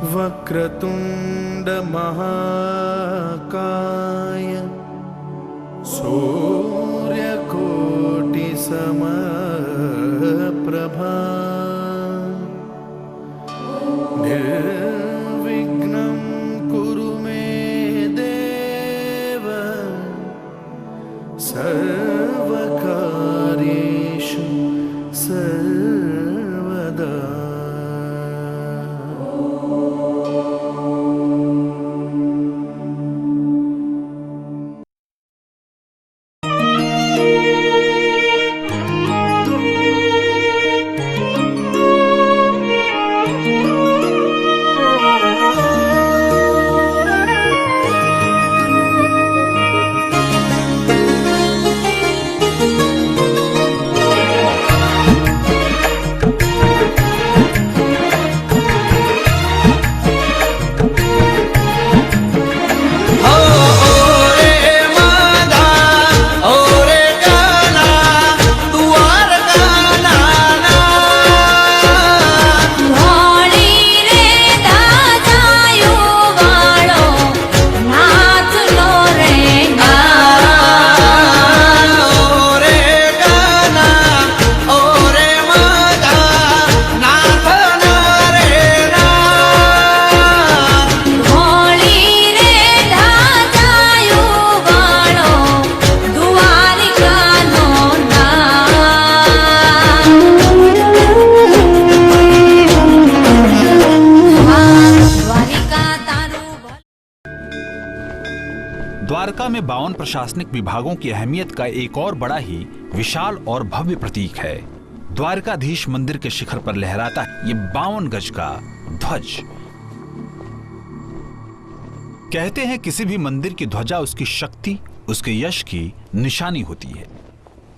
वक्रतुंड महाकाय सूर्यकोटि समप्रभा निर्विघ्नं कुरु मे देव सर्वकार्येषु सर्वदा। द्वारका में 52 प्रशासनिक विभागों की अहमियत का एक और बड़ा ही विशाल और भव्य प्रतीक है। द्वारकाधीश मंदिर के शिखर पर लहराता ये 52 गज का ध्वज। कहते हैं किसी भी मंदिर की ध्वजा उसकी शक्ति, उसके यश की निशानी होती है,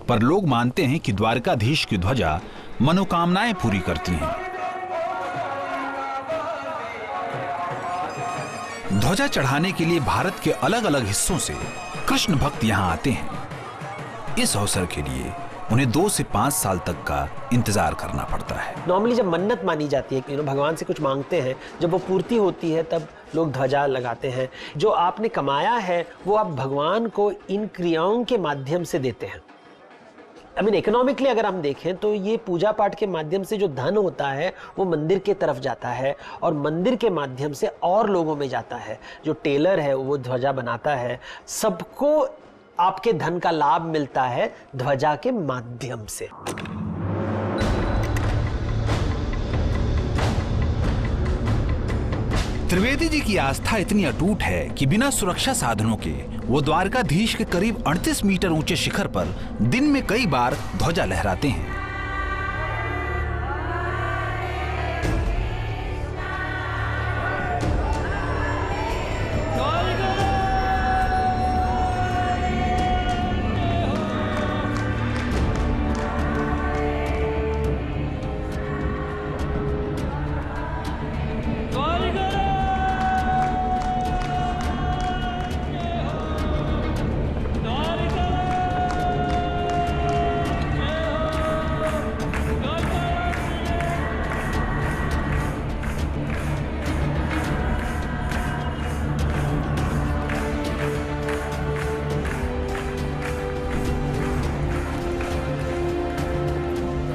पर लोग मानते हैं कि द्वारकाधीश की ध्वजा मनोकामनाएं पूरी करती हैं। ध्वजा चढ़ाने के लिए भारत के अलग अलग हिस्सों से कृष्ण भक्त यहाँ आते हैं। इस अवसर के लिए उन्हें 2 से 5 साल तक का इंतजार करना पड़ता है। नॉर्मली जब मन्नत मानी जाती है कि भगवान से कुछ मांगते हैं, जब वो पूर्ति होती है तब लोग ध्वजा लगाते हैं। जो आपने कमाया है वो आप भगवान को इन क्रियाओं के माध्यम से देते हैं। इकोनॉमिकली अगर हम देखें तो ये पूजा पाठ के माध्यम से जो धन होता है वो मंदिर के तरफ जाता है और मंदिर के माध्यम से और लोगों में जाता है। जो टेलर है वो ध्वजा बनाता है, सबको आपके धन का लाभ मिलता है ध्वजा के माध्यम से। त्रिवेदी जी की आस्था इतनी अटूट है कि बिना सुरक्षा साधनों के वो द्वारकाधीश के करीब 38 मीटर ऊंचे शिखर पर दिन में कई बार ध्वजा लहराते हैं।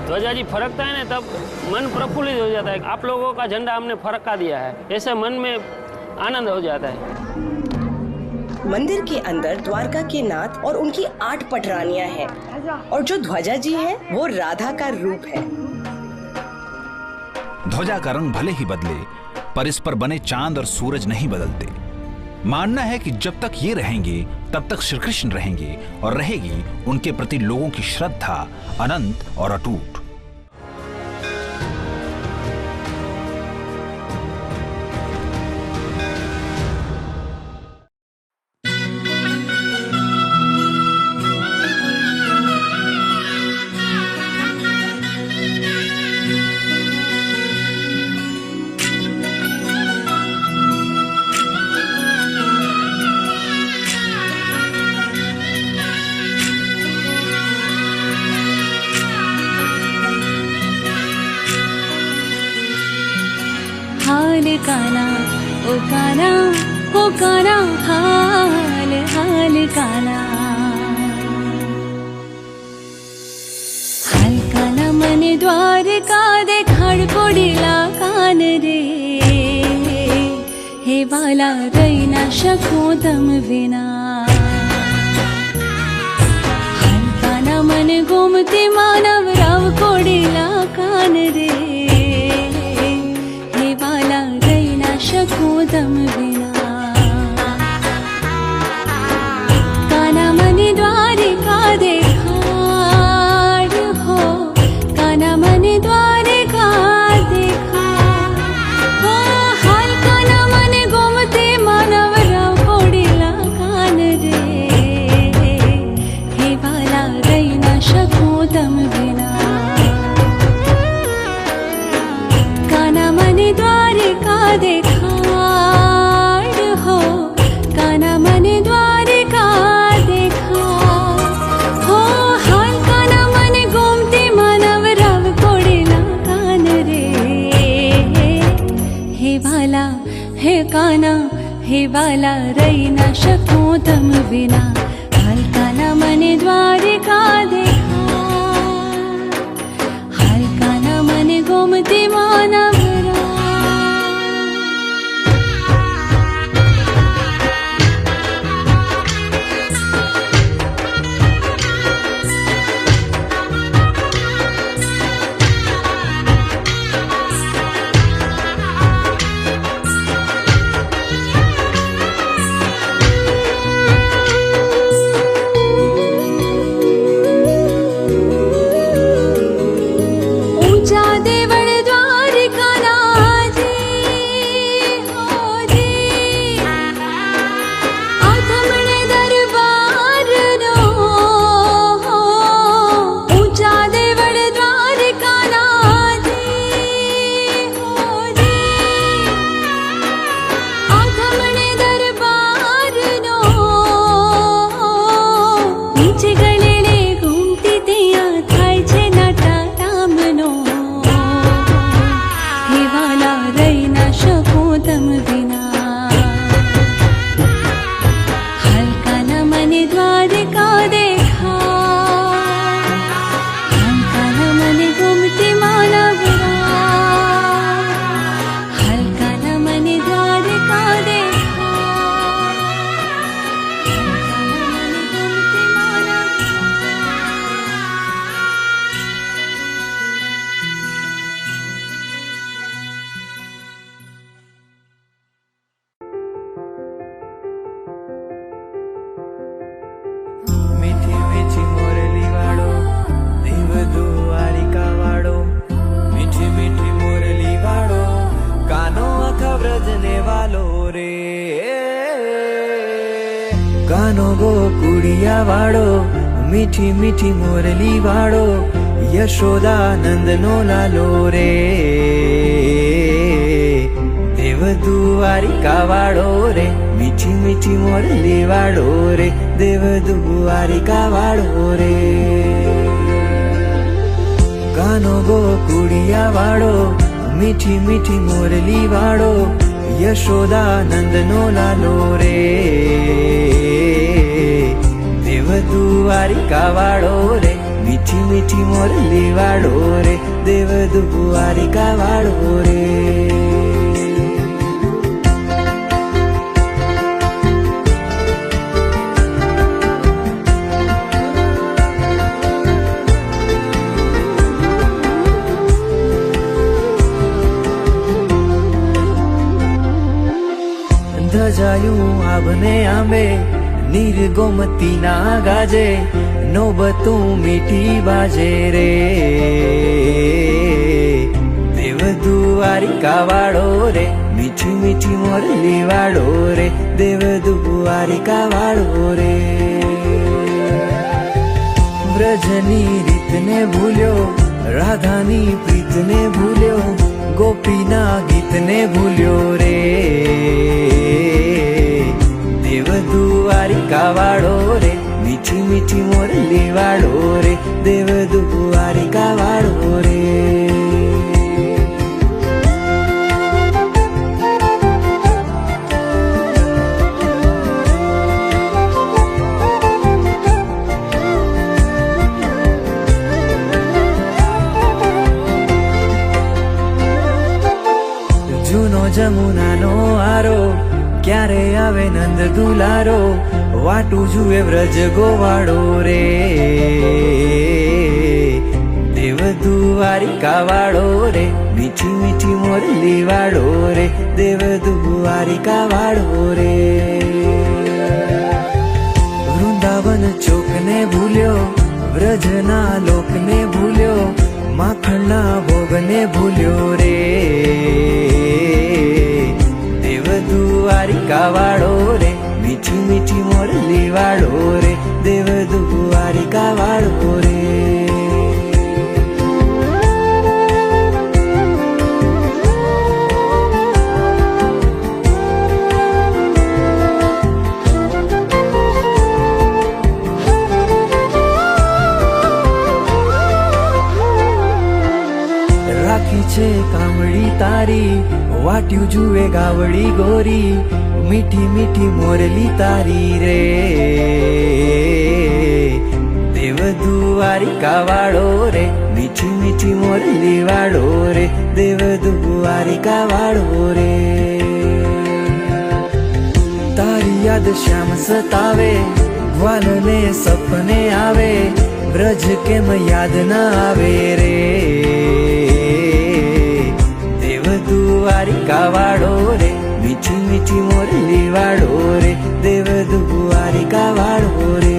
ध्वजा जी फरकता है ना तब मन प्रफुल्लित हो जाता है। आप लोगों का झंडा हमने फरका दिया है, ऐसे मन में आनंद हो जाता है। मंदिर के अंदर द्वारका के नाथ और उनकी 8 पटरानियां हैं और जो ध्वजा जी है वो राधा का रूप है। ध्वजा का रंग भले ही बदले पर इस पर बने चांद और सूरज नहीं बदलते। मानना है कि जब तक ये रहेंगे तब तक श्री कृष्ण रहेंगे और रहेगी उनके प्रति लोगों की श्रद्धा अनंत और अटूट। काना ओ काना ओ काना हाल हाल काना हाल काना मने द्वारका देखाड पोडीला कान रे हे वाला रही ना शकूं तम विना हाल काना मन गोमती मानव राव कोडीला कान रे हे वाला रही ना शकूं तम विना काना मनी द्वारिका देखाड हो काना मनी द्वारिका देखाड हो हाल काना मने गोमती मानव राव कोडीला कान रे हे वाला रही ना शकूं तम विना काना मनी द्वारिका देखाड हो काना मनी द्वारिका देखाड हो हाल काना मने गोमती मानव राव कोडीला कान रे हे वाला हे काना हे वाला रही ना शकूं तम विना हाल काना मने द्वारिका देखाड हाल काना मने गोमती मानव મીઠી મીઠી મોરલી વાળો દેવ દ્વારિકા વાળો મીઠી મીઠી મોરલી વાળો કાનો આખા વ્રજને વાલો રે કાનો ગોકુડિયા વાળો મીઠી મીઠી મોરલી વાળો યશોદાનંદ નો લાલો રે દેવ દ્વારિકા વાળો રે મીઠી મીઠી મોરલી વાળો રે દેવ દ્વારિકા વાળો રે કાનો ગોકુડિયા વાળો મીઠી મીઠી મોરલી વાળો યશોદાનંદ નો લાલો રે દેવ દ્વારિકા વાળો રે મીઠી મીઠી મોરલી વાળો રે દેવ દ્વારિકા વાળો રે ધજાયું આભને આંબે નીર ગોમતી ના ગાજે નોબતું મીઠી બાજે રે દેવ દ્વારિકા વાળો રે મીઠી મીઠી મોરલી વાળો રે દેવ દ્વારિકા વાળો રે વ્રજની રીતને ભૂલ્યો રાધાની પ્રીતને ભૂલ્યો ગોપીના ગીતને ભૂલ્યો રે દેવ દ્વારિકા વાળો રે મીઠી મીઠી મોરલી વાળો રે દેવ દ્વારિકા વાળો રે જમુનાનો આરો ક્યારે આવે નંદ દુલારો વાટું જુએ વ્રજ ગોવાળો રે દેવ દ્વારિકા વાળો રે મીઠી મીઠી મોરલી વાળો રે દેવ દ્વારિકા વાળો રે વૃંદાવન ચોકને ભૂલ્યો વ્રજના લોકને ભૂલ્યો માખણના ભોગને ભૂલ્યો રે દેવ દ્વારિકા વાળો રે મીઠી મીઠી મોરલી વાળો રે દેવ દ્વારિકા વાળો રે છે કામડી તારી વાટ્યું જુએ ગાવડી ગોરી મીઠી મીઠી મોરલી તારી રે દેવ દ્વારિકા વાળો રે મીઠી મીઠી મોરલી વાળો રે દેવ દ્વારિકા વાળો રે તારી યાદ શ્યામ સતાવે ગ્વાલને સપને આવે બ્રજ કેમ યાદ ના આવે રે દ્વારિકા વાળો રે મીઠી મીઠી મોરલી વાળો રે દેવ દ્વારિકા વાળો રે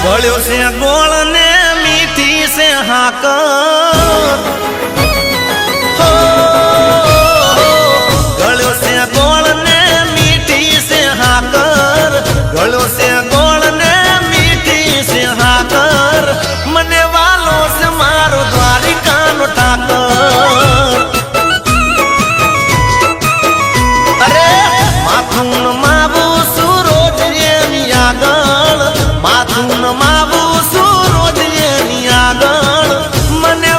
ગળ્યો છે ગોળ ને મીઠી છે હાક ગળ્યો છે ગોળ ને મીઠી છે હાકર ગળ્યો છે ગોળ ને મીઠી છે હાકર મને વાલો છે મારો દ્વારિકાનો ઠાકર અરે માથું માવું સુરોજ એની આગળ માથું માવું સુરોજ એની આગળ મને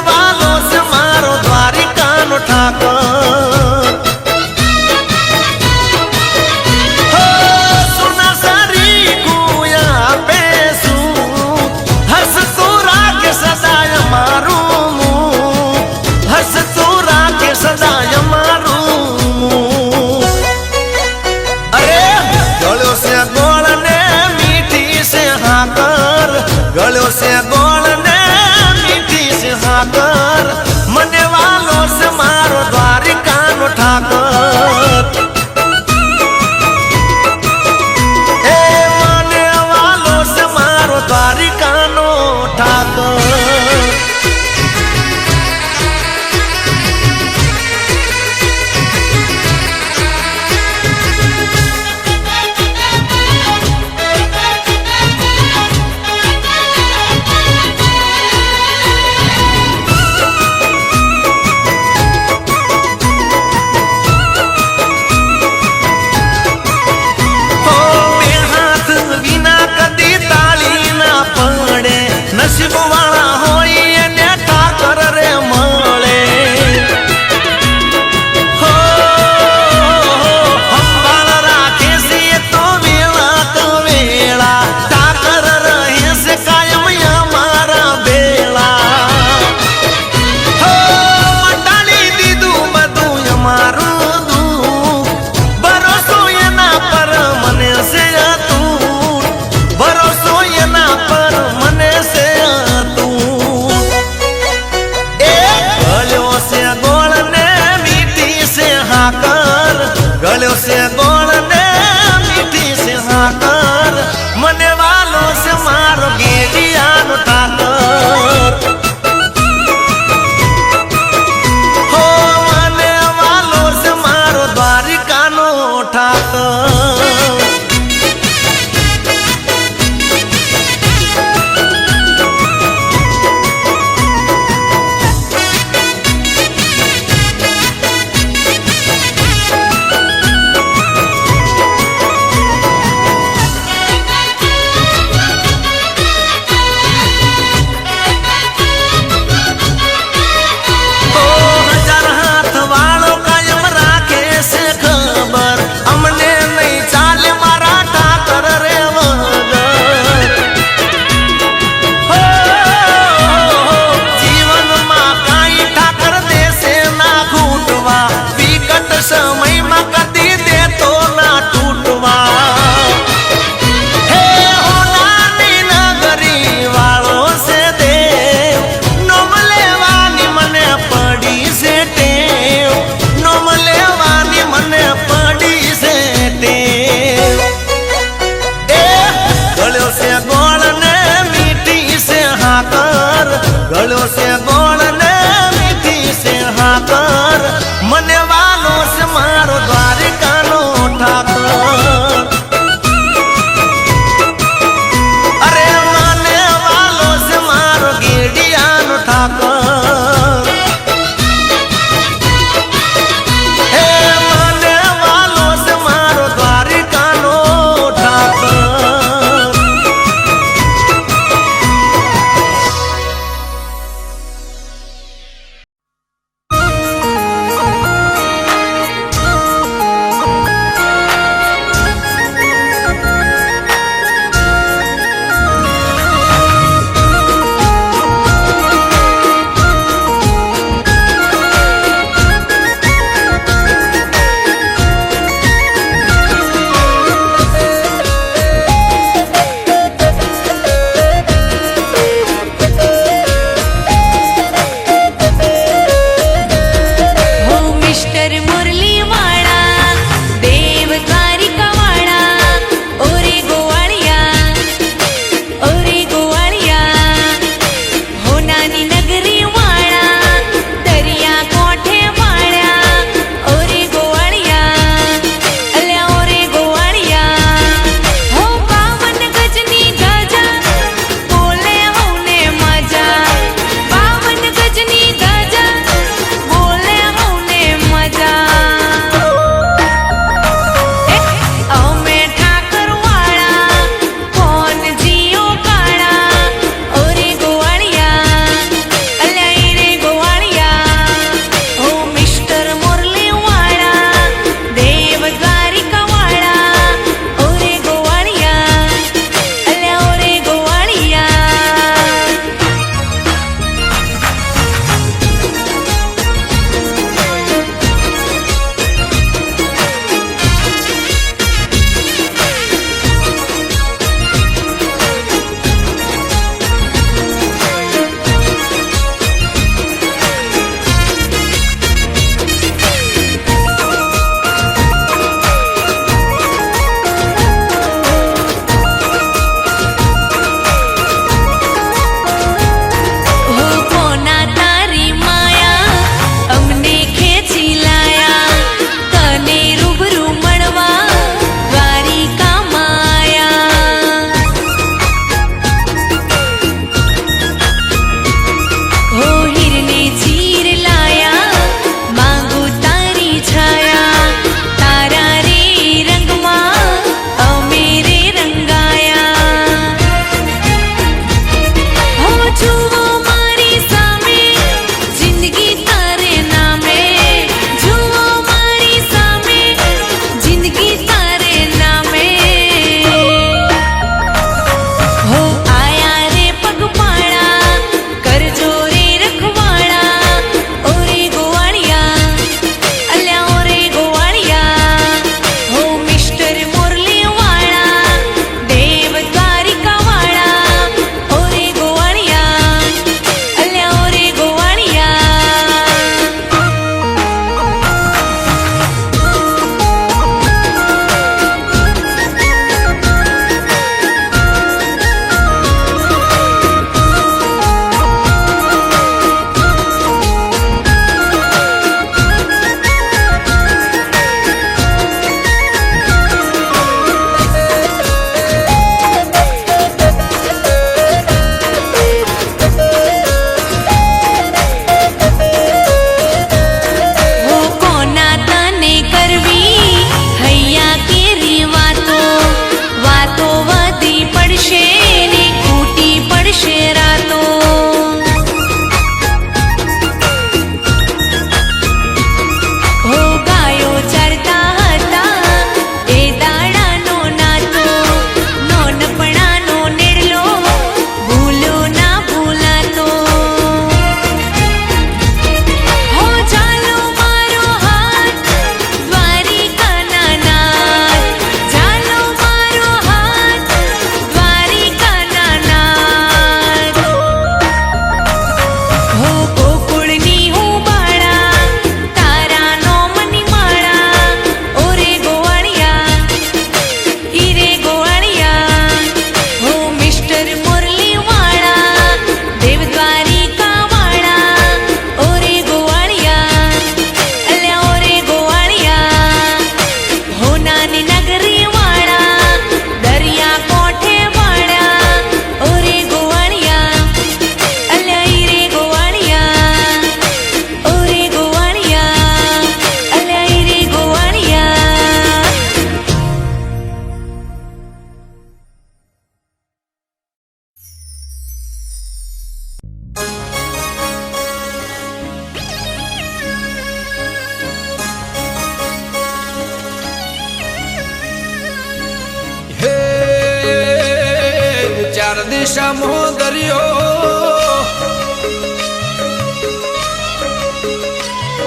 દિશામાં દરિયો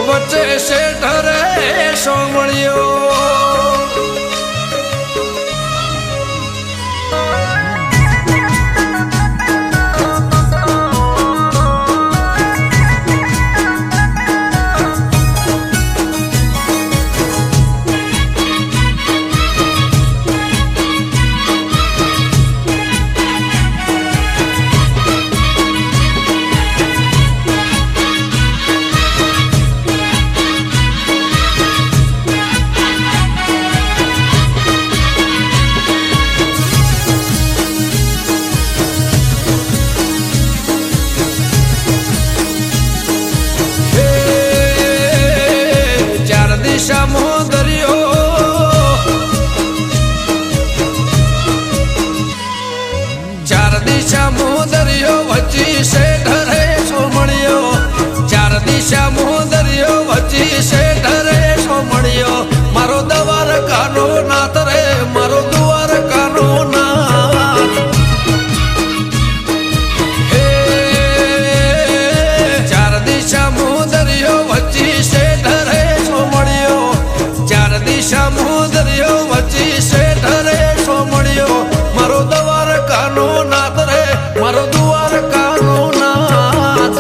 વચ્ચે શેઠ રે સોમળિયો દિશામાં દરિયો ચાર દિશામાં દરિયો વચ્ચી શેઠ રે સોમળિયો ચાર દિશામાં દરિયો વચ્ચી શેઠ રે સોમળિયો મારો દવાર કાનો નાથ રે મારો દુવાર કાનો નાથ હે ચાર દિશામાં દરિયો વચ્ચી શેઠ રે સોમળિયો ચાર દિશામાં દરિયો વચ્ચી શેઠ રે સોમળિયો મારો દવાર કાનો નાથ રે મારો દુવાર કાનો નાથ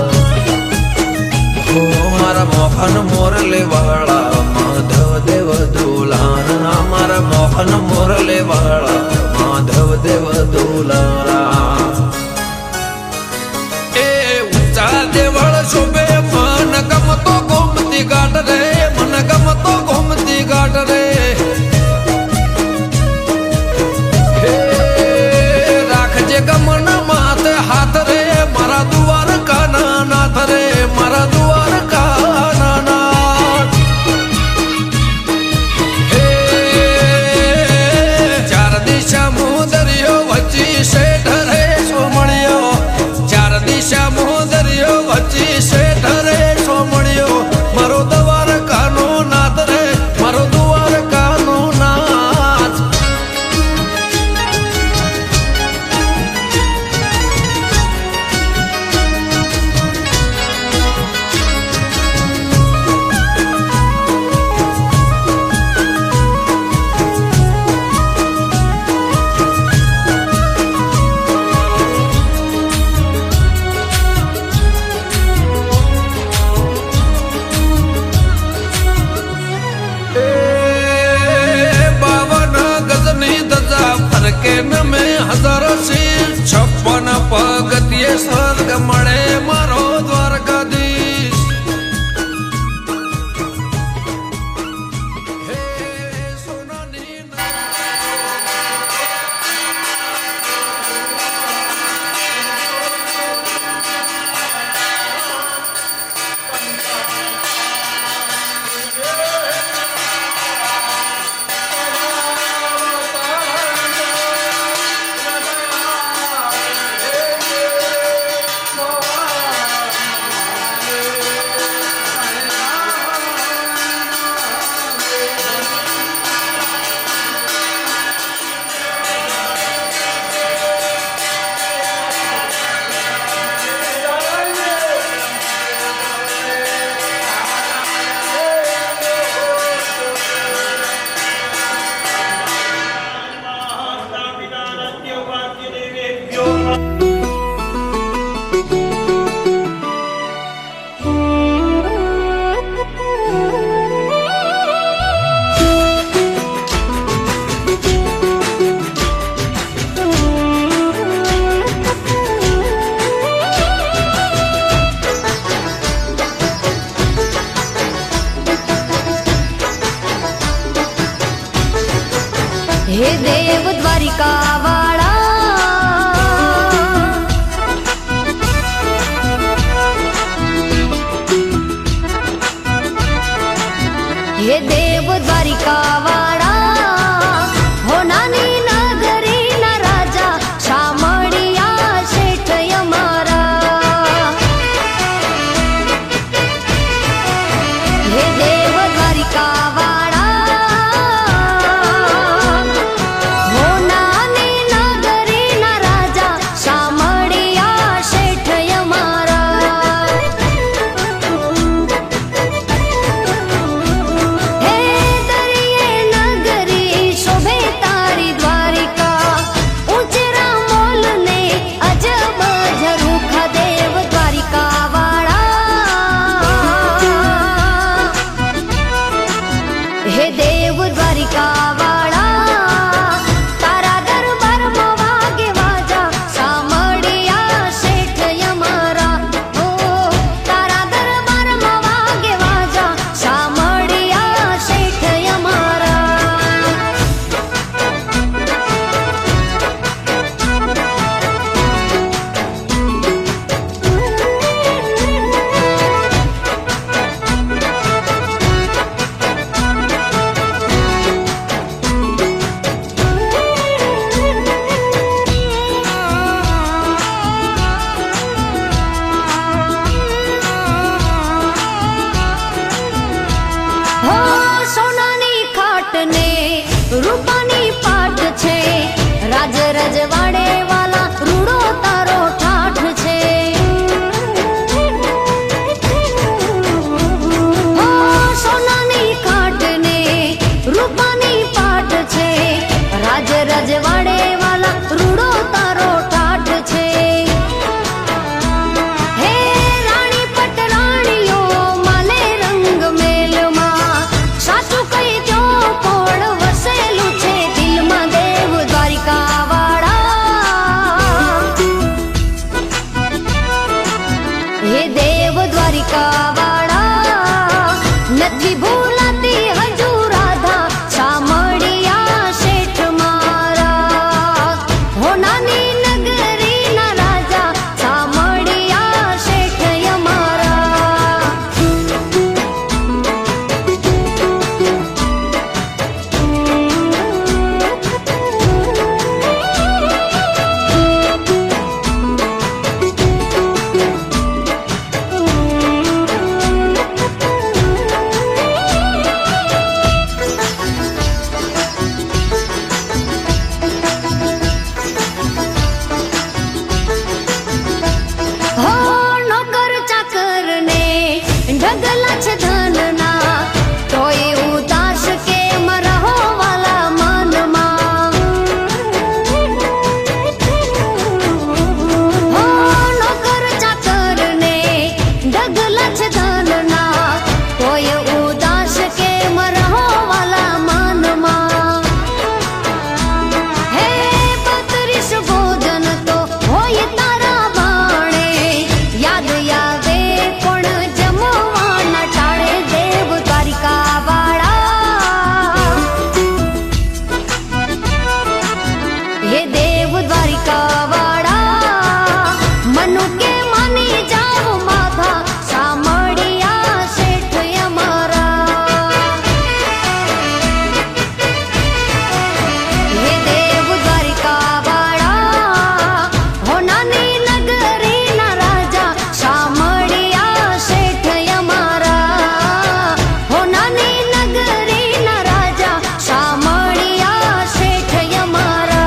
ઓ મારા મોહન મોરલે વાળા માધવ દેવ દુલારા મારા મોહન મોરલે વાળા માધવ દેવ દુલારા એ ઊંચા દેવળ શોભે મન ગમતો ગોમતી ઘાટ રે મન ગમતો ગોમતી ઘાટ રે હે રાખજે ગમન માથે હાથ રે મારા દુવાર કાના નાથ રે મારા દુવાર કાના નાથ હે ચાર દિશામાં દરિયો વચ્ચી શેઠ રે સોમળિયો ચાર દિશામાં દરિયો વચ્ચી શેઠ રે સોમળિયો મારો દવાર કાનો નાથ રે મારો દુવાર કાનો નાથ બાવન ગજની ધજા ફરકે નમે હજાર શીર 56 પગથિયે સ્વર્ગ મળે મારો દ્વારકાધીશ હે સોનાની હે દેવ દ્વારિકા વાળા હે દેવ દ્વારિકા વાળા હો નાની નગરી ના રાજા શામળિયા શેઠ અમારા હે દેવ દ્વારિકા વાળા હો નાની નગરી ના રાજા રાજ રજવાડે વાલા રૂડો તારો ઠાઠ છે ઓ સોનાની ખાટ ને રૂપાની પાટ છે રાજ રજવાડે વાલા રૂડો તારો ઠાઠ છે હે રાણી પટરાણીઓ માલે રંગ મેલમાં સાચું કહી દો કોણ વસેલું છે દિલમાં દેવ દ્વારિકા વાળા હે દેવ દ્વારિકા વાળા નથી ભૂલાતી હજુ રાધા સામળિયા શેઠ મારા હો નાની નગરી ના રાજા સામળિયા શેઠ અમારા હો નોકર ચાકર ને ઢગલા છે ધનના તોય ઉદાસ કેમ રહો વાલા મનમાં હો નોકર ચાકર ને ઢગલા છે ધનના તોય ઉદાસ કેમ રહો વાલા મનમાં હે 32 ભોજન તો હોય તારા બાણે યાદ આવે પણ જમવાના ટાળે દેવ દ્વારિકા વાળા હે દેવ દ્વારિકા વાળા મનુ કે માની જાવ માધા સામળિયા શેઠ અમારા હે દેવ દ્વારિકા વાળા હો નાની નગરી ના રાજા સામળિયા શેઠ અમારા હો નાની નગરી ના રાજા સામળિયા શેઠ અમારા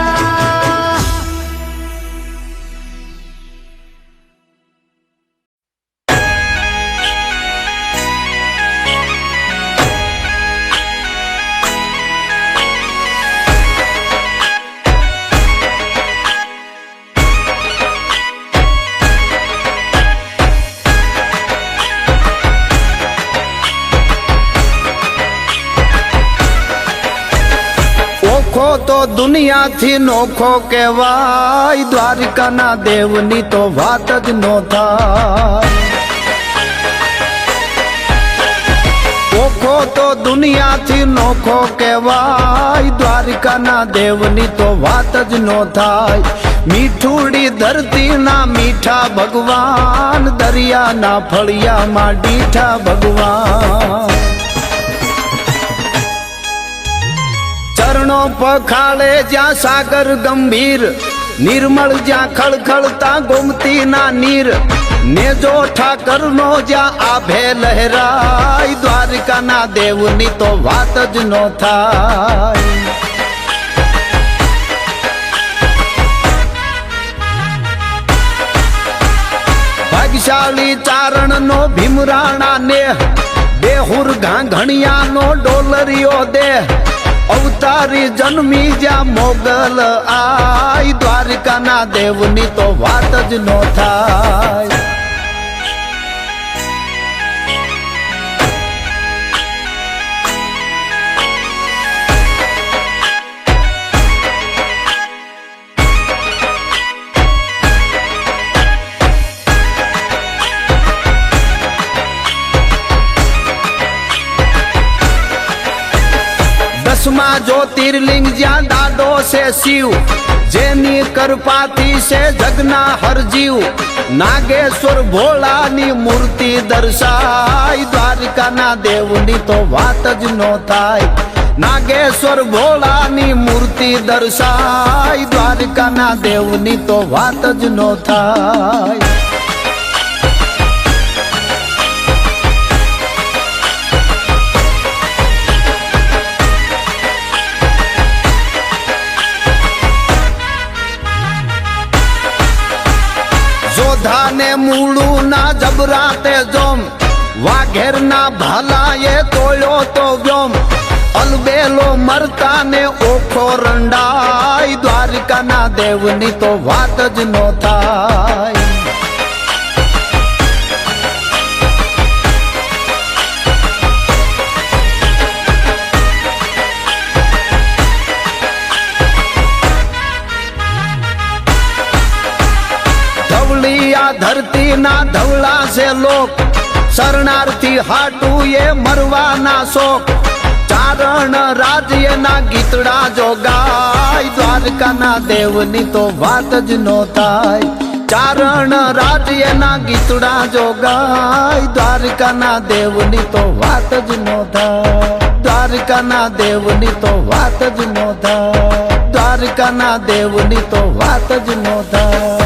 ઓખો તો દુનિયાથી નોખો કહેવાય દ્વારિકાના દેવની તો વાત જ નો થાય ઓખો તો દુનિયાથી નોખો કહેવાય દ્વારિકાના દેવની તો વાત જ નો થાય મીઠુડી ધરતીના મીઠા ભગવાન દરિયાના ફળિયામાં ડીઠા ભગવાન ચરણો પખાળે જ્યાં સાગર ગંભીર નિર્મળ જ્યાં ખળખળતા ગોમતી ના નીર નેજો ઠાકર નો જ્યાં આભે લહેરાય દ્વારિકાના દેવની તો વાત જ નો થાય ભાગ્યશાળી ચારણ નો ભીમરાણા નેહ બેહુર ઘાઘણિયા નો ડોલરિયો દેહ અવતારી જન્મી જ્યાં મોગલ આય દ્વારિકાના દેવની તો વાત જ નો થાય દસમા જ્યોતિર્લિંગ જ્યાં દાડો છે શિવ જેની કૃપાથી છે જગના હરજીવ નાગેશ્વર ભોળાની મૂર્તિ દર્શાય દ્વારિકાના દેવની તો વાત જ નો થાય નાગેશ્વર ભોળાની મૂર્તિ દર્શાય દ્વારિકાના દેવની તો વાત જ નો થાય હલાએ તોળ્યો તો વ્યોમ અલબેલો મરતા ને ઓખો રંડાય દ્વારિકાના દેવની તો વાત જ નો થાય ધવલિયા ધરતી ના ધવલા છે લોક શરણાર્થી હાટું એ મરવાના શોક ચારણ રાજ્યના ગીતડા જો ગાય દ્વારકાના દેવની તો વાત જ નો થાય ચારણ રાજ્યના ગીતડા જો ગાય દ્વારકાના દેવની તો વાત જ નો થાય દ્વારકાના દેવની તો વાત જ નો થાય દ્વારકાના દેવની તો વાત જ નો થાય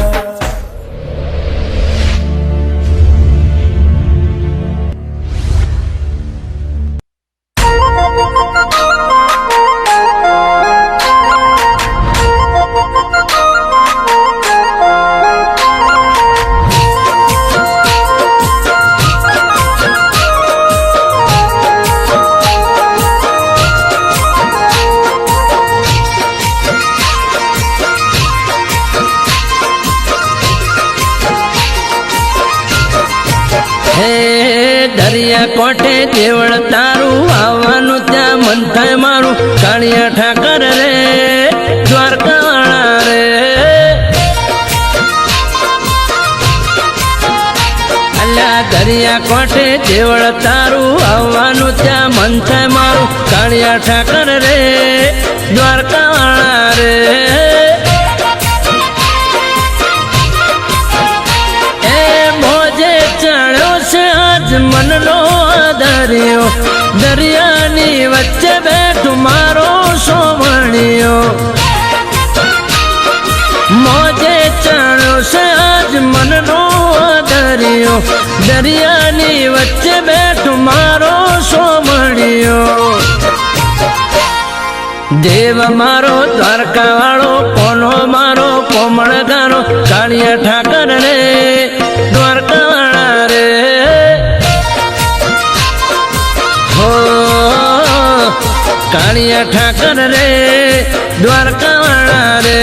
દરિયા કોઠે દેવળ તારું આવવાનું ત્યાં મન થાય મારું કાળિયા ઠાકર રે દ્વારકાવાળા રે અલ્યા દરિયા કોઠે દેવળ તારું આવવાનું ત્યાં મન થાય મારું કાળિયા ઠાકર રે દ્વારકાવાળા રે મનનો દરિયો દરિયાની વચ્ચે બેઠું મારો સોમણિયો મોજે ચણ્યો છે આજ મનનો દરિયો દરિયાની વચ્ચે બેઠું મારો સોમણિયો દેવ મારો દ્વારકા વાળો કોનો મારો કોમળ ગારો કાળિયા ઠાકર રે દ્વારકા વાળા રે કાળિયા ઠાકર રે દ્વારકાવાળા રે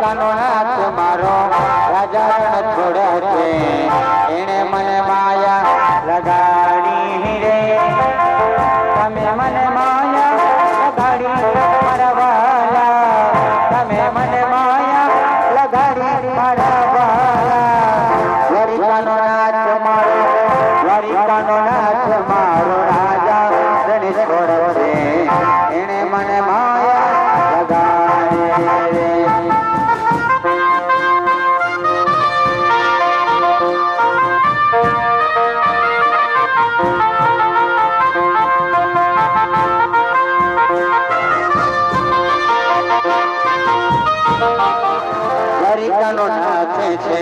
દ્વારકાનો નાથ મારો રાજા રણ છોડે છે એણે મને માયા લગાડી રે તમે મને માયા લગાડી મારા વાલા તમે મને માયા લગાડી મારા વાલા દ્વારિકાનો નાથ મારો રાજા રણ છોડે છે એણે મને માયા લગાડી રે દ્વારિકાનો નાથ છે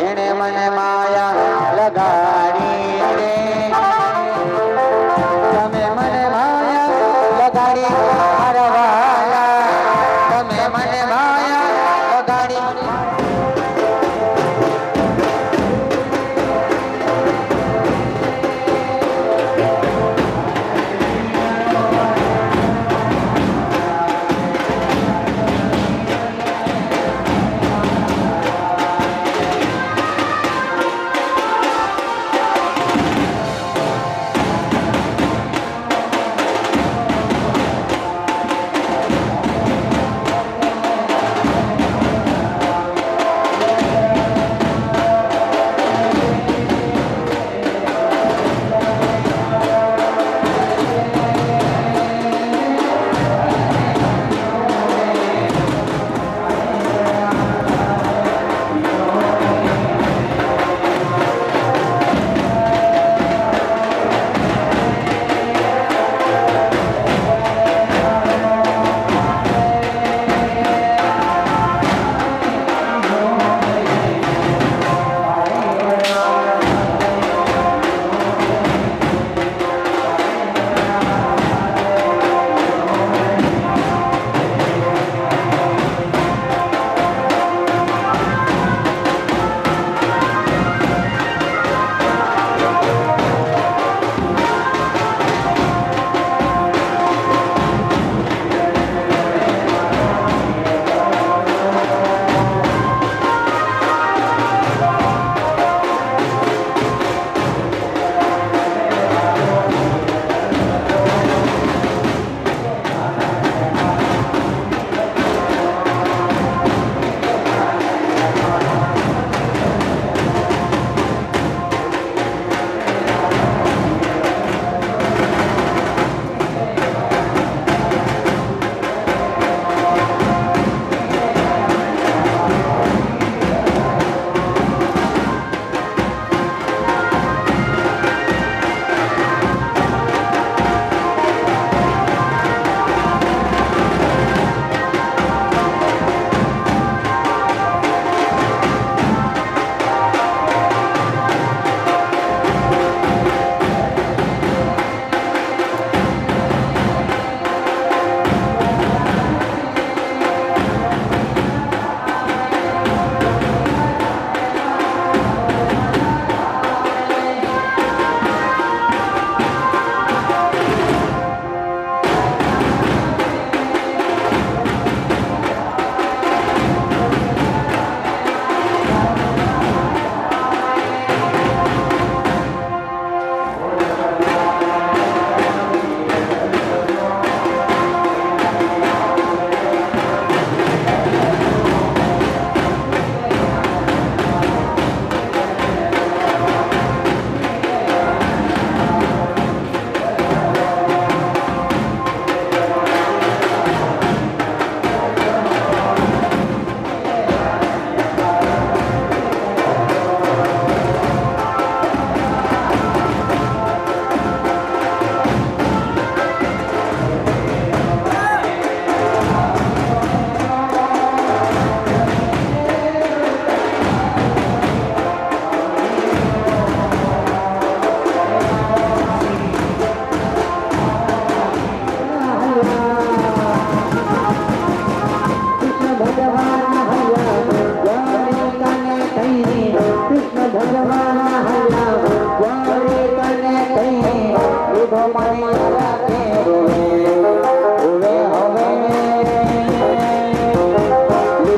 એણે મને માયા લગાડી રે તમે મને માયા લગાડી મારા વાલા તમે મને માયા લગાડી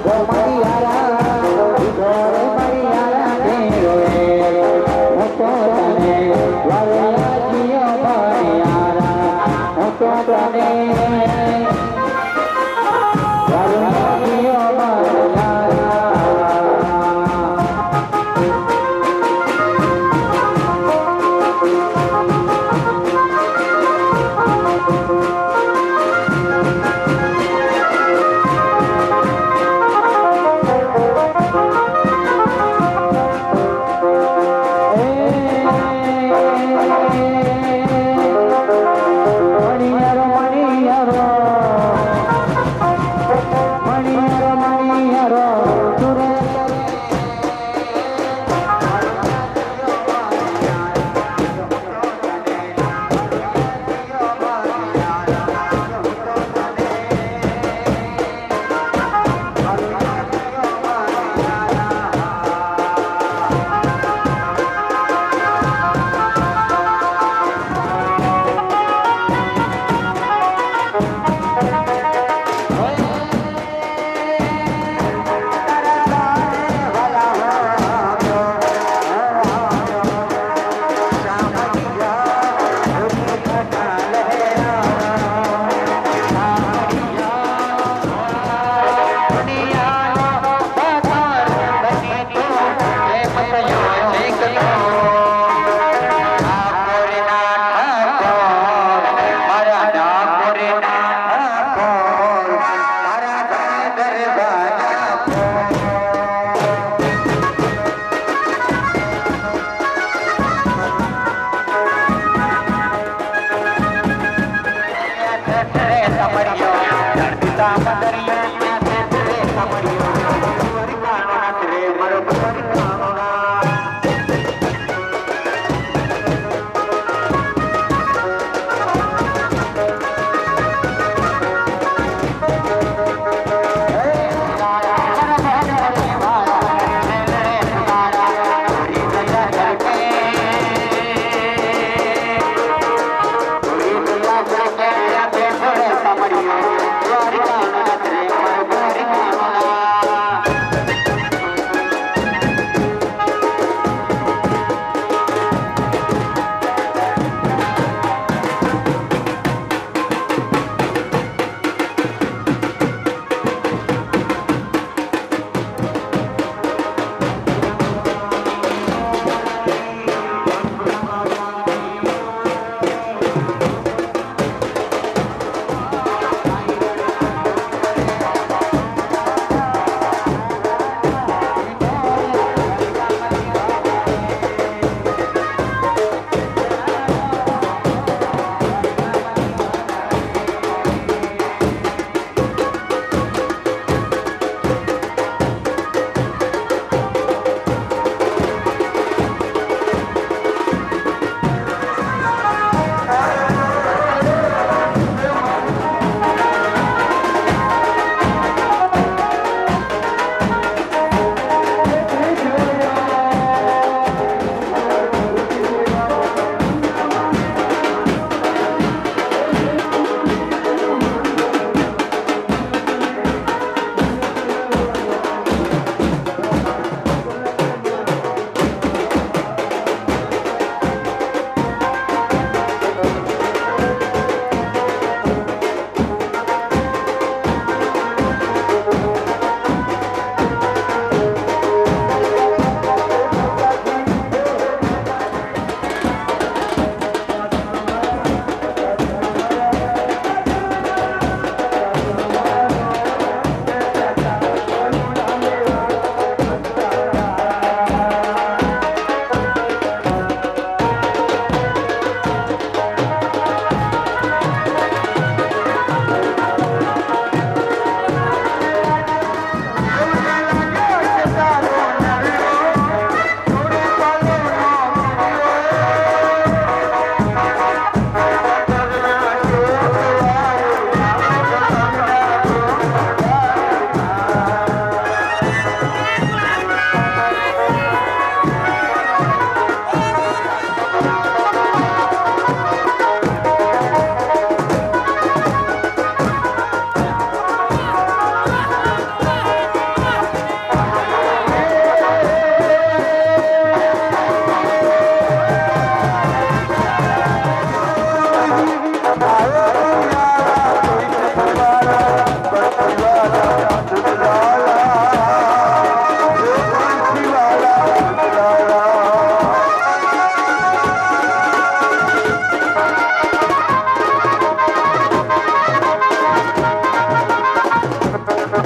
Oh,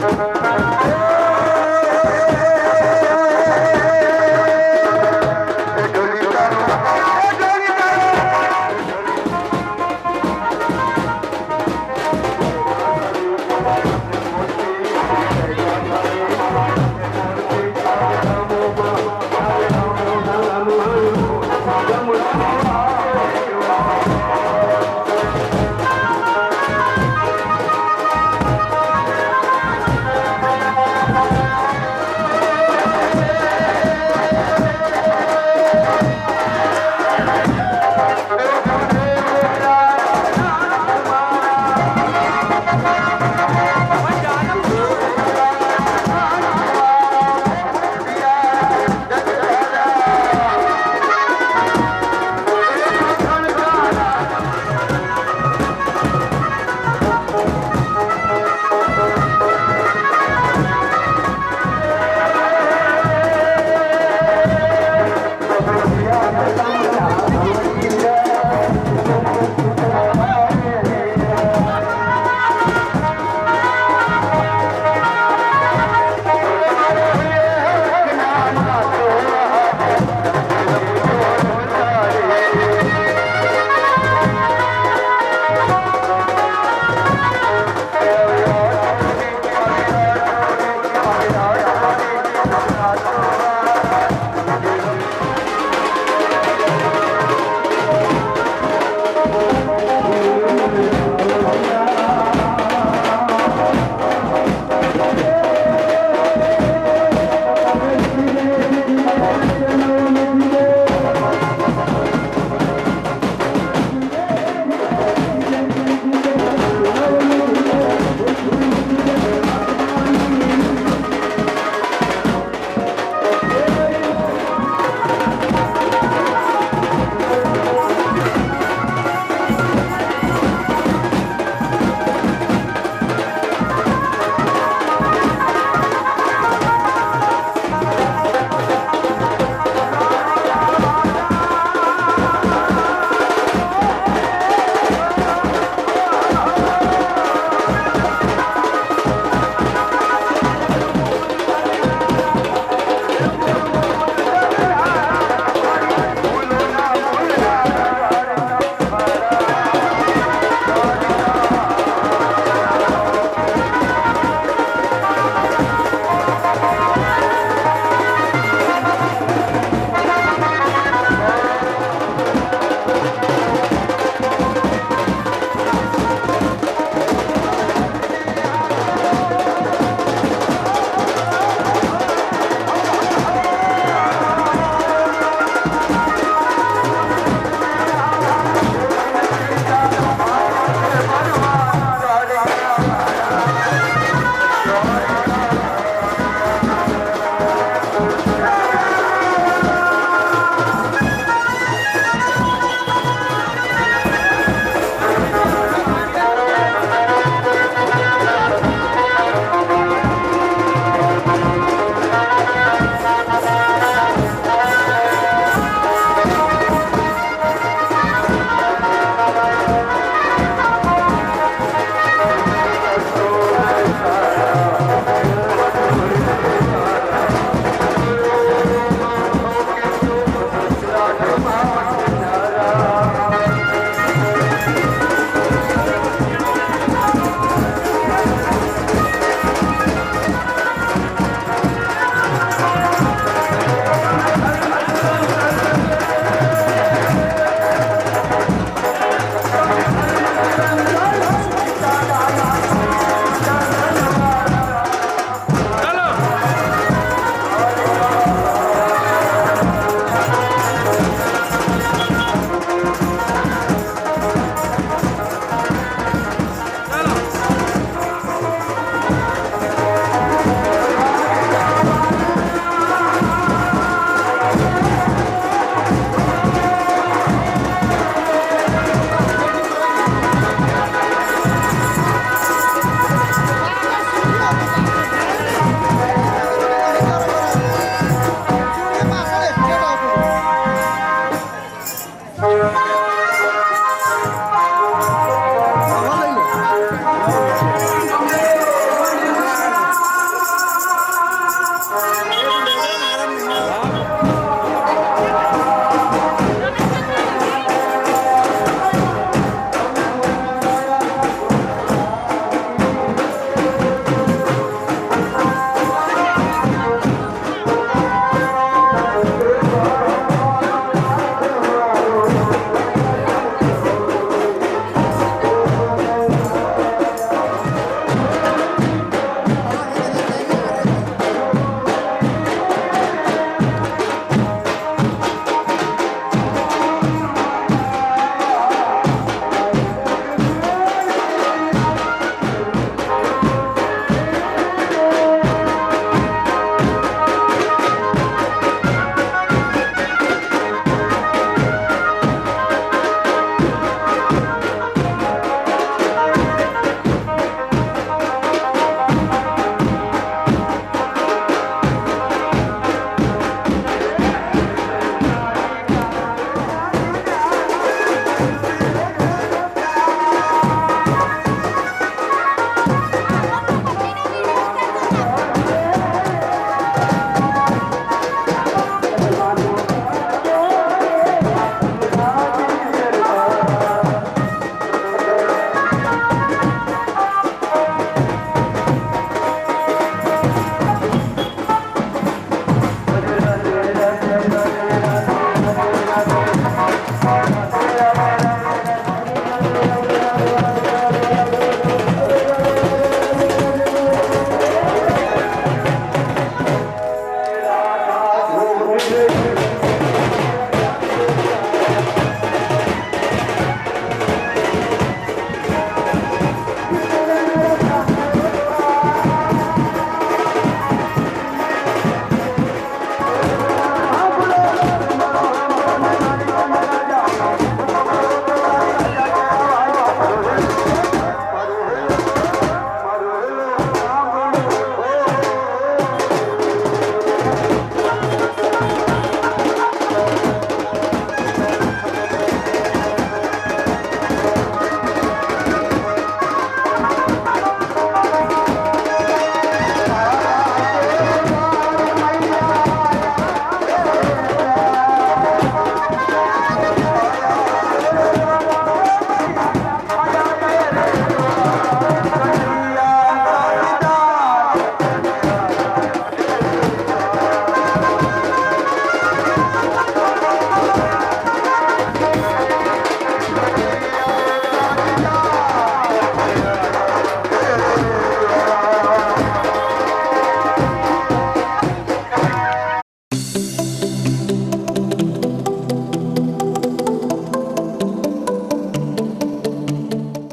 છે